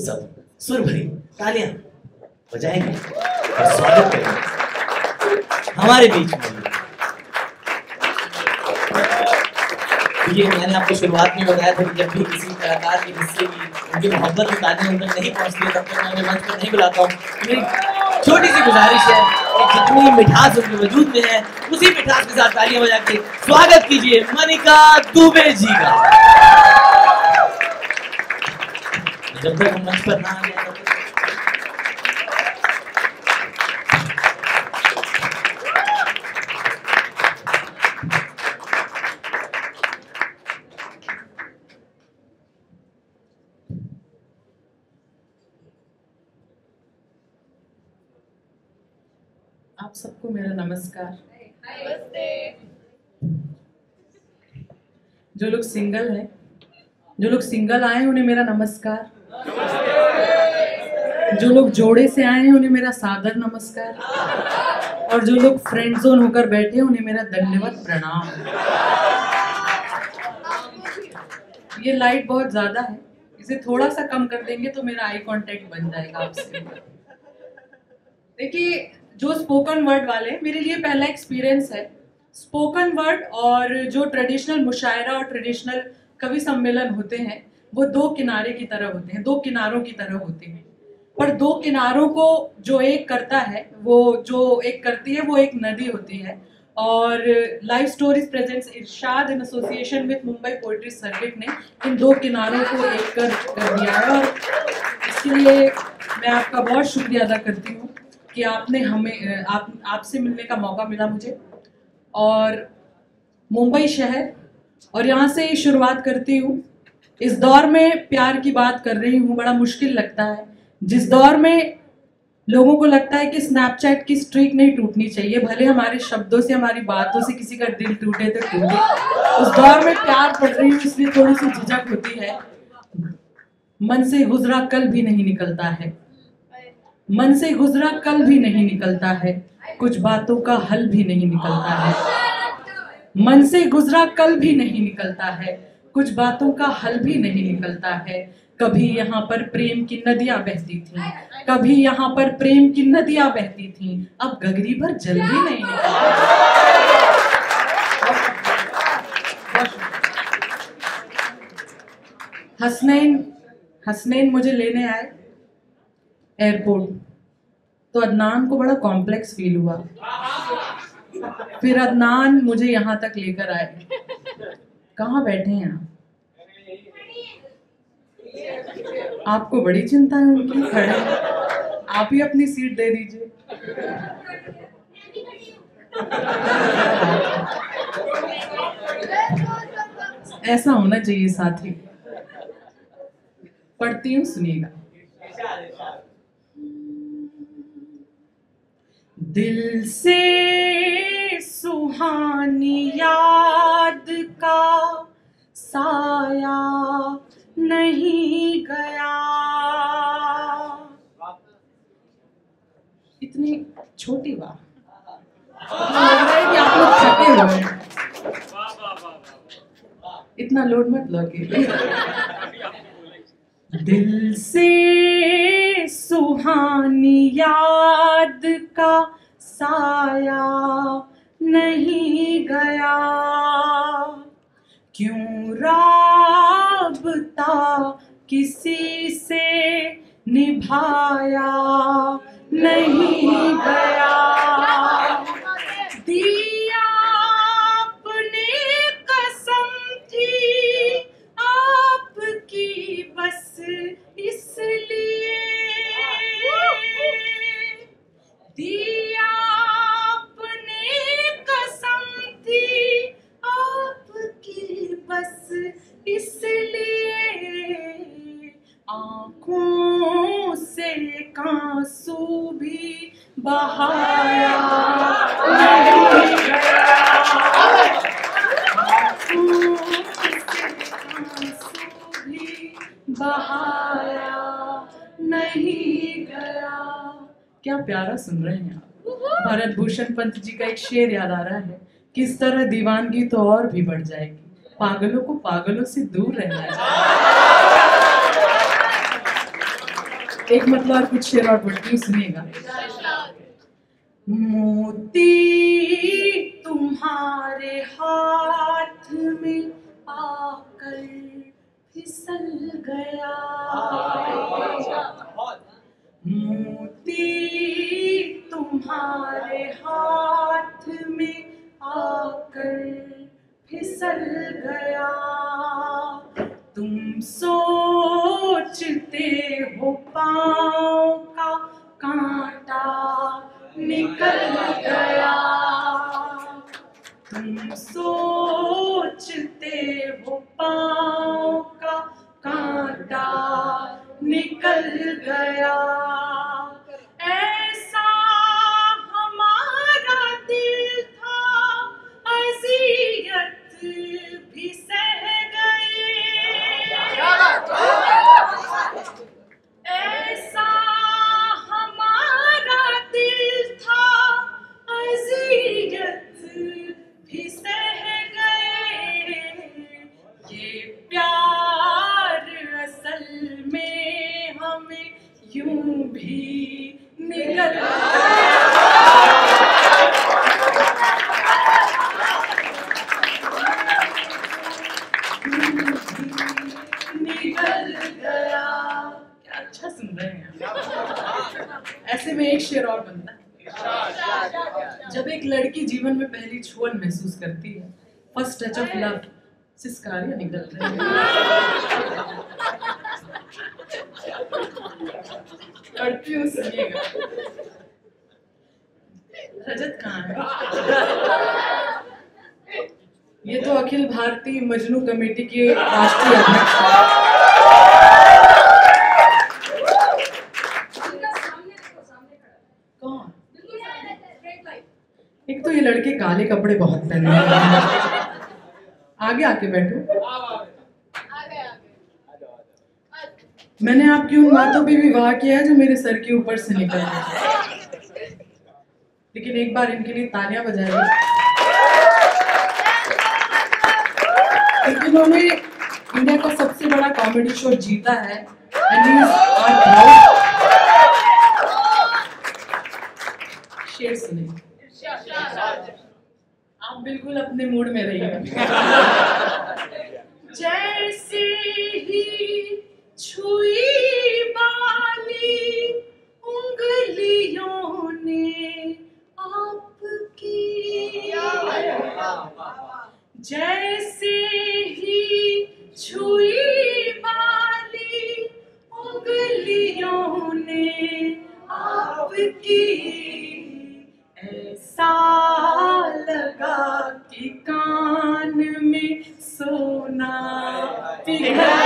तो सब सुर भरी तालियां बजाएंगे और स्वागत करेंगे हमारे बीच में। ये मैंने आपको शुरुआत में बताया था कि जब भी किसी कलाकार के हिस्से की उनकी मोहब्बत की तालियां उन तक नहीं पहुंचती है तब तक मैं उन्हें मंच पर नहीं बुलाता हूँ। मेरी छोटी सी गुजारिश है कि जितनी मिठास उनके वजूद में है उसी मिठास के साथ तालियां बजा के स्वागत कीजिए मनिका दुबे जी का। जब तक हम मंच पर ना आ जाए आप सबको मेरा नमस्कार। जो लोग सिंगल हैं, जो लोग सिंगल आए हैं उन्हें मेरा नमस्कार। जो लोग जोड़े से आए हैं उन्हें मेरा सादर नमस्कार। और जो लोग फ्रेंड जोन होकर बैठे हैं उन्हें मेरा धन्यवाद प्रणाम। ये लाइट बहुत ज्यादा है, इसे थोड़ा सा कम कर देंगे तो मेरा आई कांटेक्ट बन जाएगा आपसे। देखिए, जो स्पोकन वर्ड वाले मेरे लिए पहला एक्सपीरियंस है। स्पोकन वर्ड और जो ट्रेडिशनल मुशायरा और ट्रेडिशनल कवि सम्मेलन होते हैं वो दो किनारे की तरह होते हैं, दो किनारों की तरह होते हैं। पर दो किनारों को जो एक करता है, वो जो एक करती है वो एक नदी होती है। और live stories presents Irshad in association with Mumbai poetry circuit ने इन दो किनारों को एक कर दिया है। और इसके लिए मैं आपका बहुत शुक्रिया अदा करती हूँ कि आपने हमें आपसे मिलने का मौका मिला मुझे। और मुंबई शहर, और यहाँ से ही शुरुआत करती हूँ। इस दौर में प्यार की बात कर रही हूँ, बड़ा मुश्किल लगता है। जिस दौर में लोगों को लगता है कि स्नैपचैट की स्ट्रीक नहीं टूटनी चाहिए, भले हमारे शब्दों से हमारी बातों से किसी का दिल टूटे तो टूटे, उस दौर में प्यार पढ़ रही हूँ इसलिए थोड़ी सी झिझक होती है। मन से गुजरा कल भी नहीं निकलता है, मन से गुजरा कल भी नहीं निकलता है, कुछ बातों का हल भी नहीं निकलता है। मन से गुजरा कल भी नहीं निकलता है, कुछ बातों का हल भी नहीं निकलता है। कभी यहाँ पर प्रेम की नदियां बहती थीं, कभी यहाँ पर प्रेम की नदियां बहती थीं, अब गगरी भर जल भी नहीं निकलता। हसनैन मुझे लेने आए एयरपोर्ट, तो अदनान को बड़ा कॉम्प्लेक्स फील हुआ। फिर अदनान मुझे यहाँ तक लेकर आए। कहाँ बैठे हैं आपको बड़ी चिंता है उनकी, खड़े आप ही अपनी सीट दे दीजिए। ऐसा होना चाहिए साथी। पढ़ती हूँ, सुनिएगा। दिल से सुहानी याद का साया नहीं गया। इतनी छोटी बात, लग रहा है कि आप लोग थके हुए हैं। इतना लोड मत लगे। दिल से सुहानी याद का साया नहीं गया, क्यों राबता किसी से निभाया नहीं गया। दिया आपने कसम थी आपकी बस इसलिए, दिया आपने कसम थी आपकी बस इसलिए, आँखों से आंसू भी बहाया नहीं गया, आँखों से आंसू भी बहाया नहीं गया। क्या प्यारा सुन रहे हैं आप। भरत भूषण पंत जी का एक शेर याद आ रहा है, किस तरह दीवानगी तो और भी बढ़ जाएगी, पागलों को पागलों से दूर रहना चाहिए। एक मतलब और कुछ शेर और पढ़ती हूँ, सुनिएगा। मोती तुम्हारे हाथ में आकर फिसल गया, मोती तुम्हारे हाथ में आकर फिसल गया। तुम सोचते हो पाँव का कांटा निकल गया, तुम सोचते हो पाँव का कांटा निकल गया। ऐसा हमारा दिल था, अज़ियत भी सह गए। ऐसा हमारा दिल था, अज़ियत भी सह गए। ये प्यार असल में हमें यूं भी निकल निकल गया। क्या अच्छा सुन रहे हैं। ऐसे में एक शेर और बनता है। जब एक लड़की जीवन में पहली छुअन महसूस करती है, फर्स्ट टच ऑफ लव, सिसकारियां निकल रही हैं। पढ़ती हूँ, सुनिएगा। रजत कहाँ है? ये तो अखिल भारतीय मजनू कमेटी के राष्ट्रीय अध्यक्ष हैं। कौन? एक तो ये लड़के काले कपड़े बहुत पहने हैं। आगे आके बैठो। मैंने आपकी उन बातों पे भी वाह किया है जो मेरे सर के ऊपर से निकल रही, लेकिन एक बार इनके लिए तालियां बजाइए। इन्होंने इंडिया का सबसे बड़ा कॉमेडी शो जीता है। शेर सुनिए, आप बिल्कुल अपने मूड में रहिए। जैसे ही छुई बाली उंगलियों ने आपकी, जैसे ही छुई बाली उंगलियों ने आपकी, ऐसा लगा कि कान में सोना पिघल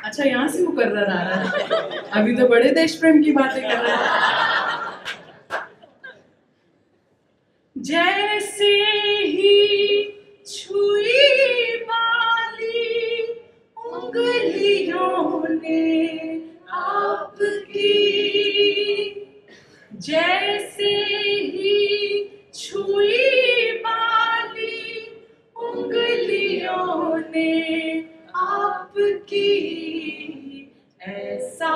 अच्छा, यहाँ से मुकर्रर आ रहा है। अभी तो बड़े देश प्रेम की बातें कर रहे हैं। जैसे ही छुई बाली उंगलियों ने आपकी, जैसे ही छुई बाली उंगलियों ने आपकी, ऐसा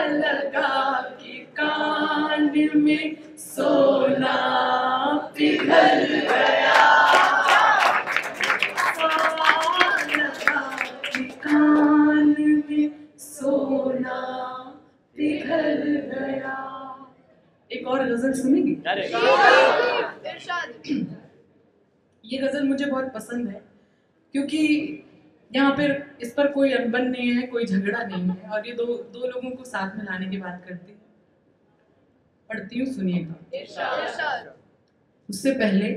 लगा कि कान में सोना पिघल गया, लगा कि कान में सोना पिघल गया। एक और गजल सुनेंगे? ये गजल मुझे बहुत पसंद है क्योंकि यहाँ पर इस पर कोई अनबन नहीं है, कोई झगड़ा नहीं है, और ये दो लोगों को साथ में लाने की बात करती है। पढ़ती हूँ, सुनिएगा। उससे पहले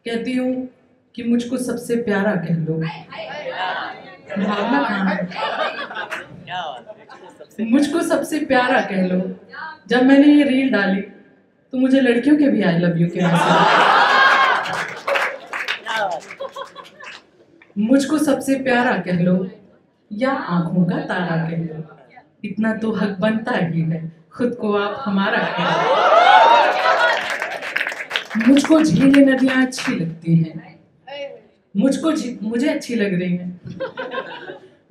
कहती हूँ कि मुझको सबसे प्यारा कह लो। भावना कहाँ है? मुझको सबसे प्यारा कह लो। जब मैंने ये रील डाली तो मुझे लड़कियों के भी आई लव यू के मैसेज। मुझको सबसे प्यारा कह लो या आंखों का तारा कह लो, इतना तो हक बनता ही है, खुद को आप हमारा कहें। मुझको झीलें नदियां अच्छी लगती हैं, मुझे अच्छी लग रही हैं।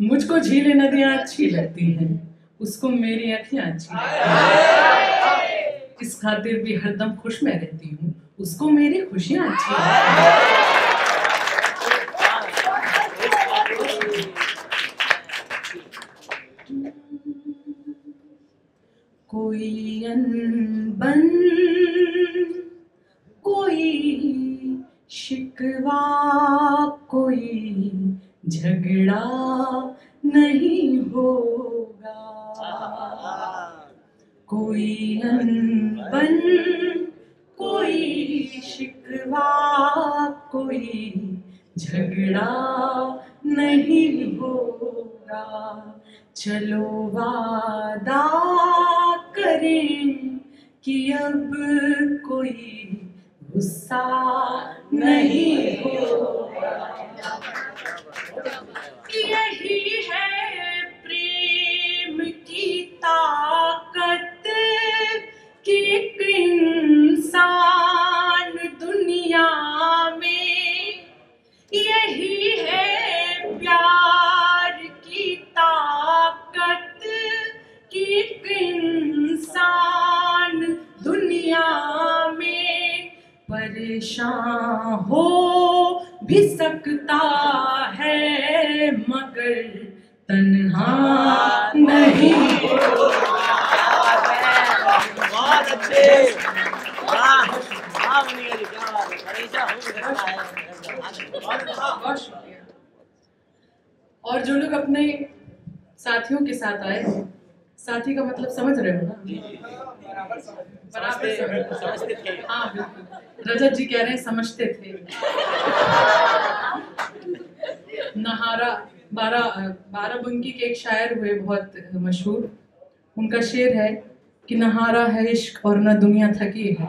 मुझको झीलें नदियां अच्छी लगती हैं, उसको मेरी अखियां अच्छी लगती हैं। इस खातिर भी हरदम खुश मैं रहती हूँ, उसको मेरी खुशियां अच्छी लगती हैं। कोई अनबन, कोई शिकवा, कोई झगड़ा नहीं होगा। कोई अनबन, कोई शिकवा, कोई झगड़ा नहीं होगा। चलो वादा करें कि अब कोई गुस्सा नहीं होगा। यही है प्रेम की ताकत कि एक इंसान दुनिया में, यही है प्यार की ताकत कि एक इंसान दुनिया में परेशान हो भी सकता है मगर तन्हा नहीं। बहुत अच्छे, वाह वाह मुनिया जी, क्या बात है, परेशान हो सकता है। बहुत शुक्रिया। और जो लोग अपने साथियों के साथ आए, साथी का मतलब समझ रहे हो ना? बराबर समझते थे। हाँ बिल्कुल, रजत जी कह रहे हैं समझते थे। नहारा बाराबंकी के एक शायर हुए बहुत मशहूर, उनका शेर है कि नहारा है इश्क और न दुनिया थकी है।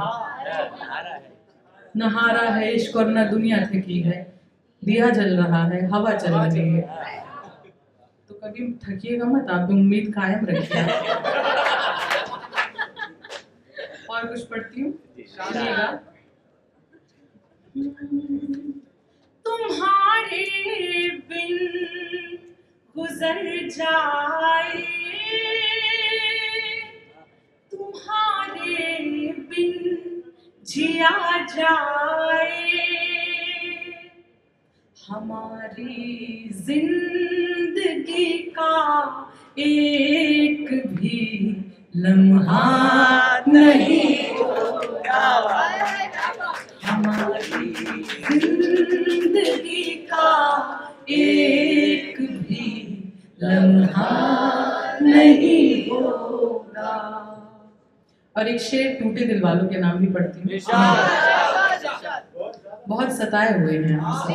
नहारा है इश्क और न दुनिया थकी है, दिया जल रहा है, हवा चल रही है। तो कभी थकिएगा मत, आप उम्मीद कायम रखिए। और कुछ पढ़ती हूँ, सुनिएगा। तुम्हारे बिन गुजर जाए, तुम्हारे बिन जिया जाए, हमारी जिंदगी का एक भी लम्हा नहीं होगा। हमारी जिंदगी का एक भी लम्हा नहीं होगा। और एक शेर टूटे दिल वालों के नाम भी पढ़ती हूँ। बहुत सताए हुए हैं आपसे,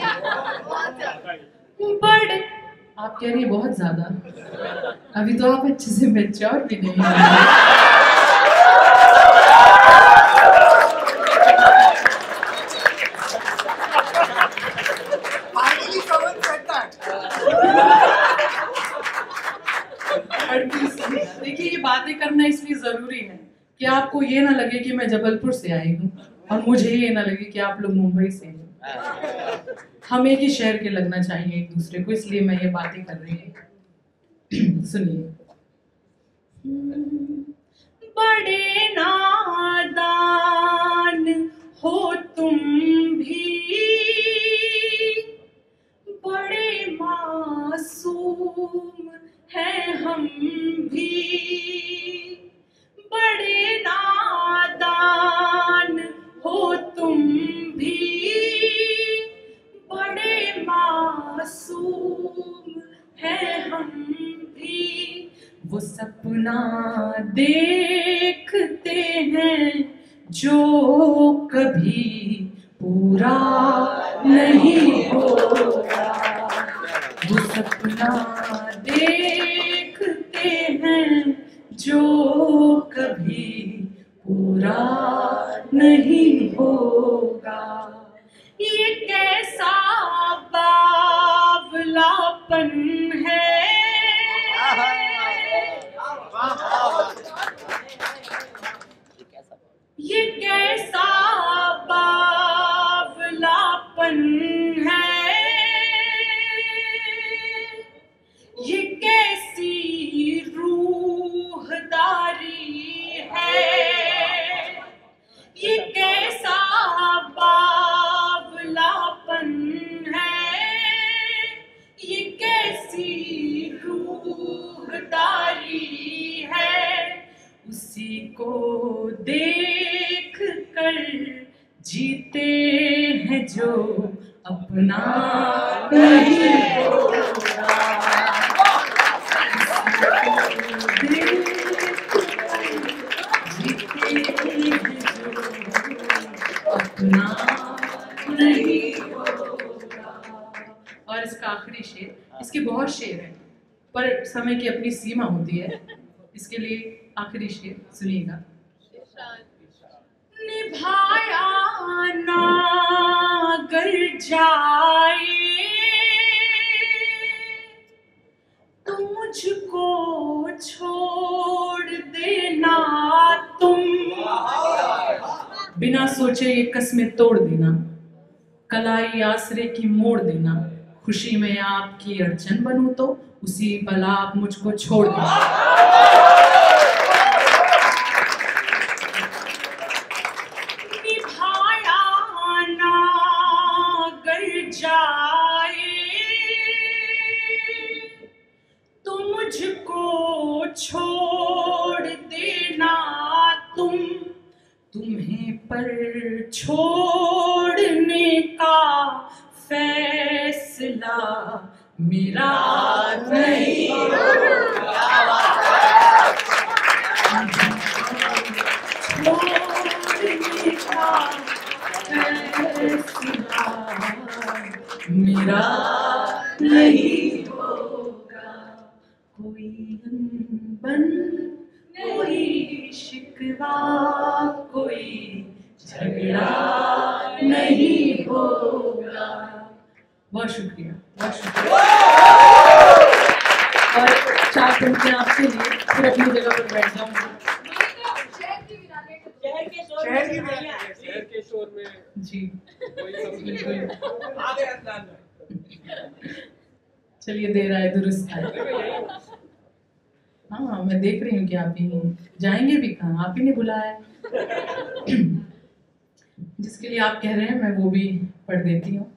बड़े आप कह रही है बहुत ज्यादा, अभी तो आप अच्छे से मैच्योर भी नहीं हैं। देखिए, ये बातें करना इसलिए जरूरी है कि आपको ये ना लगे कि मैं जबलपुर से आई हूँ और मुझे ये ना लगे कि आप लोग मुंबई से हैं। हम एक ही शहर के लगना चाहिए एक दूसरे को, इसलिए मैं ये बातें कर रही हूँ। सुनिए। बड़े नादान हो तुम भी, बड़े मासूम हैं हम भी, बड़े नादान हो तुम भी, बड़े मासूम हैं हम भी। वो सपना देखते हैं जो कभी पूरा नहीं होगा। वो सपना देखते हैं जो कभी पूरा नहीं होगा। ये कैसा बावलापन है, को देख कर जीते हैं जो अपना नहीं होगा, जीते हैं जो अपना नहीं होगा। और इसका आखिरी शेर, इसके बहुत शेर हैं पर समय की अपनी सीमा होती है, इसके लिए आखिरी शेर सुनिएगा। निभाया ना गर जाए तो मुझको छोड़ देना तुम, बिना सोचे ये कस्में तोड़ देना, कलाई आसरे की मोड़ देना, खुशी में आपकी अड़चन बनूं तो उसी पल आप मुझको छोड़ देना। मुझको छोड़ देना तुम, तुम्हें पर छोड़ने का फैसला मेरा नहीं होगा, छोड़ने का फैसला मेरा नहीं होगा। कोई अनबन, कोई शिकवा, कोई झगड़ा नहीं होगा। बहुत शुक्रिया, बहुत शुक्रिया। और 4 पंक्तियां आपके लिए, फिर अपनी जगह पर बैठ जाऊंगी। शहर के शोर में जी बिल्कुल। चलिए दे रहा है दुरुस्त है। हाँ मैं देख रही हूँ कि आप ही जाएंगे भी कहाँ, आप ही ने बुलाया। जिसके लिए आप कह रहे हैं मैं वो भी पढ़ देती हूँ।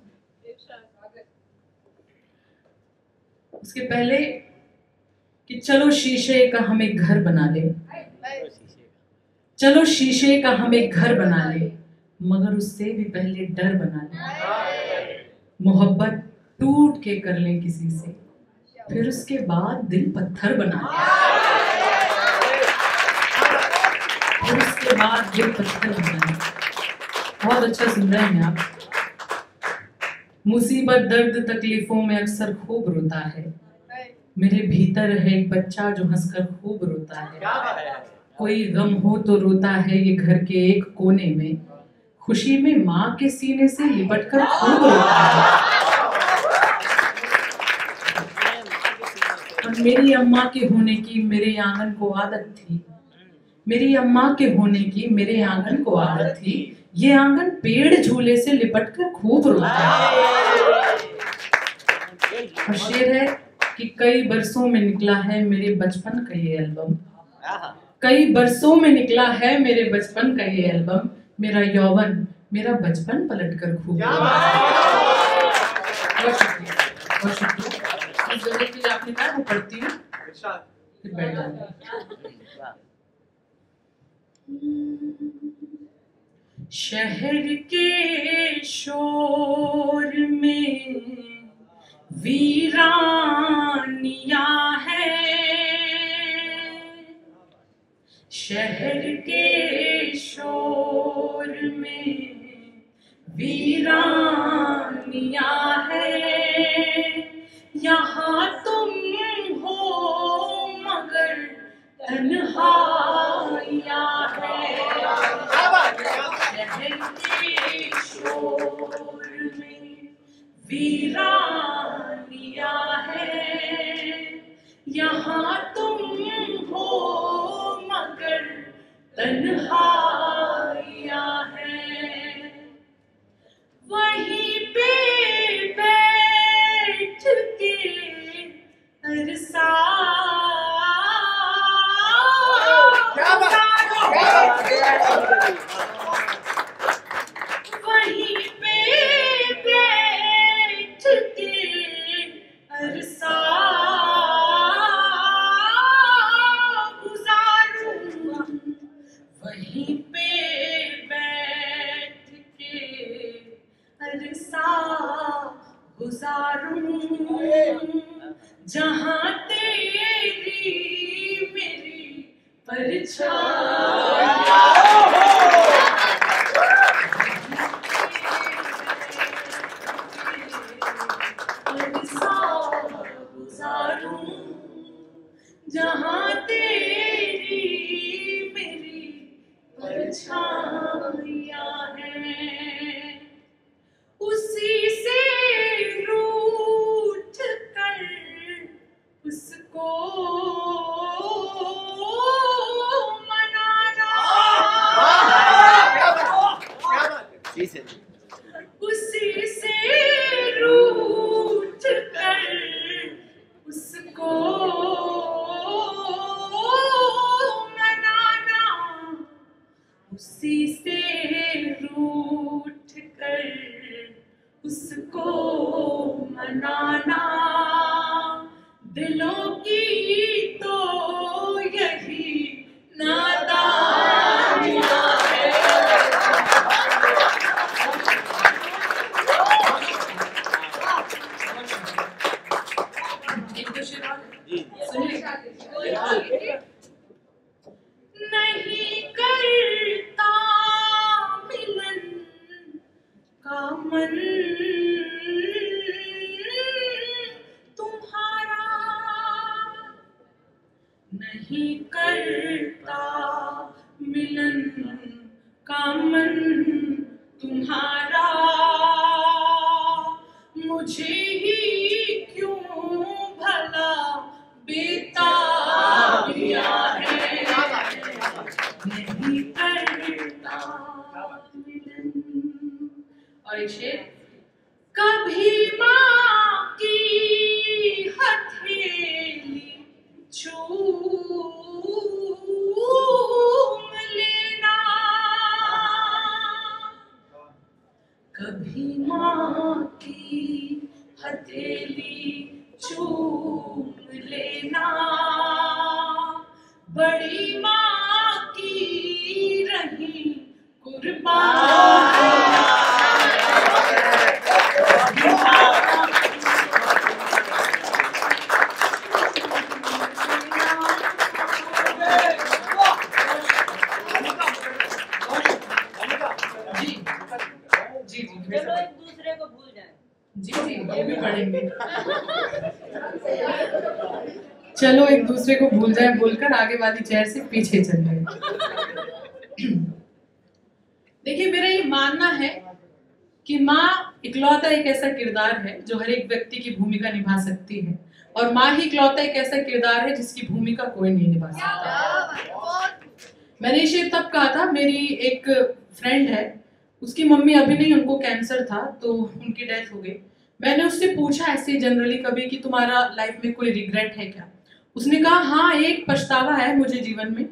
उसके पहले कि चलो शीशे का हम एक घर बना ले, चलो शीशे का हम एक घर बना ले, मगर उससे भी पहले डर बना ले। मोहब्बत टूट के कर ले किसी से, फिर उसके बाद दिल पत्थर बना ले, फिर उसके बाद दिल पत्थर बना ले। बहुत अच्छा सुन रहे हैं आप। मुसीबत दर्द तकलीफों में अक्सर खूब रोता है, मेरे भीतर है एक बच्चा जो हंसकर खूब रोता है। कोई गम हो तो रोता है ये घर के एक कोने में, खुशी में माँ के सीने से लिपट कर खूब रोता है। और मेरी अम्मा के होने की मेरे आंगन को आदत थी, मेरी अम्मा के होने की मेरे आंगन को आदत थी, ये आंगन पेड़ झूले से लिपट कर खूब रोता है। और शेर है कि कई बरसों में निकला है मेरे बचपन का ये एल्बम, कई बरसों में निकला है मेरे बचपन का ये एल्बम, मेरा यौवन मेरा बचपन पलट कर खूब रोता है। बहुत शुक्रिया, बहुत शुक्रिया। इस जगह के लिए आपने कहा वो पढ़ती हूँ, फिर बैठ जाऊंगी। शहर के शोर में वीरानियां है, शहर के शोर में वीरानियां है, यहाँ तुम हो मगर तन्हाइयां है। शहर के शोर में वीरानियां है, यहाँ तुम हो मगर तन्हाइयां है। वहीं पे बैठ के अरसा वहीं पे बैठ के अरसा गुजारूं, जहाँ तेरी मेरी परछाइयाँ हैं, उसी से रूठ कर उसको मनाना, उसी से रूठ कर उसको मनाना, उसी से रूठ कर उसको मनाना, दिलों की तो यही नादानियाँ है। नहीं करता मिलन का मन तुम्हारा, नहीं करता मिलन का मन तुम्हारा, मुझे ही क्यों भला बेताबिया है, नहीं करता मिलन। और एक शेर, कभी माँ की हथेली चूम लेना, कभी माँ की हथेली चूम लेना, बड़ी माँ की रही कुर्बान। चलो एक दूसरे को भूल जाए। जी जी वो भी पढ़ेंगे। चलो एक दूसरे को भूल जाए बोलकर आगे वाली चेयर से पीछे चल गए। देखिए मेरा ये मानना है कि माँ इकलौता एक ऐसा किरदार है जो हर एक व्यक्ति की भूमिका निभा सकती है, और माँ ही इकलौता एक ऐसा किरदार है जिसकी भूमिका कोई नहीं निभा सकता। मैंने ये शेर तब कहा था, मेरी एक फ्रेंड है, उसकी मम्मी अभी नहीं, उनको कैंसर था तो उनकी डेथ हो गई। मैंने उससे पूछा ऐसे जनरली कभी कि तुम्हारा लाइफ में कोई रिग्रेट है क्या? उसने कहा हाँ एक पछतावा है मुझे जीवन में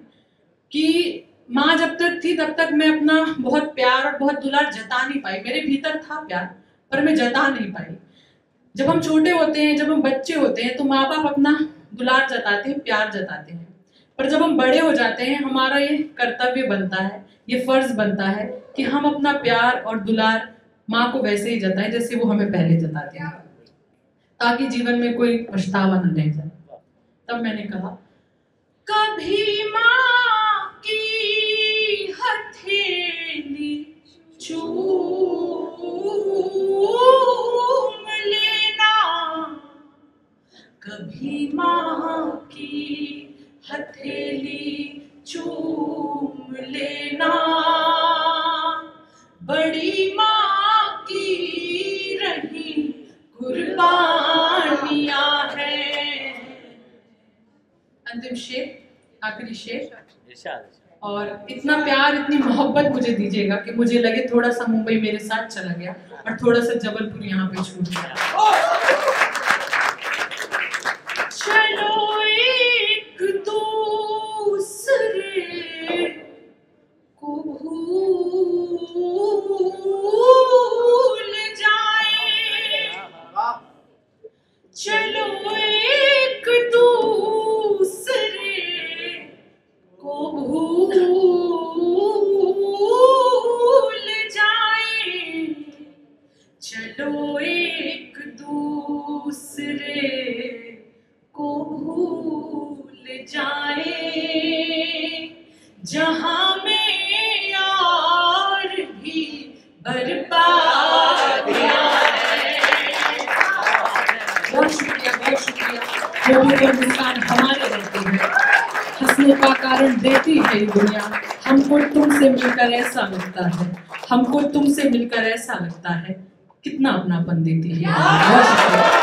कि माँ जब तक थी तब तक मैं अपना बहुत प्यार और बहुत दुलार जता नहीं पाई। मेरे भीतर था प्यार पर मैं जता नहीं पाई। जब हम छोटे होते हैं, जब हम बच्चे होते हैं तो माँ बाप अपना दुलार जताते हैं, प्यार जताते हैं, पर जब हम बड़े हो जाते हैं हमारा ये कर्तव्य बनता है, ये फर्ज बनता है कि हम अपना प्यार और दुलार माँ को वैसे ही जताएं जैसे वो हमें पहले जताते हैं, ताकि जीवन में कोई पछतावा न रह जाए। तब मैंने कहा कभी माँ की हथेली चूम लेना, कभी माँ की हथेली चूम लेना, बड़ी माँ की रही कुर्बानियाँ हैं। अंतिम शेर, आखिरी शेर, और इतना प्यार इतनी मोहब्बत मुझे दीजिएगा कि मुझे लगे थोड़ा सा मुंबई मेरे साथ चला गया और थोड़ा सा जबलपुर यहाँ पे छूट गया। चलो एक दूसरे को भूल जाए, चलो एक दूसरे को भूल जाए, चलो एक दूसरे जहां में यार भी बर्बाद है। बहुत शुक्रिया, बहुत शुक्रिया। जो भी मुस्कान हमारे रहते हैं, हंसने का कारण देती है ये दुनिया। हमको तुमसे मिलकर ऐसा लगता है, हमको तुमसे मिलकर ऐसा लगता है, कितना अपनापन देती है। बहुत शुक्रिया।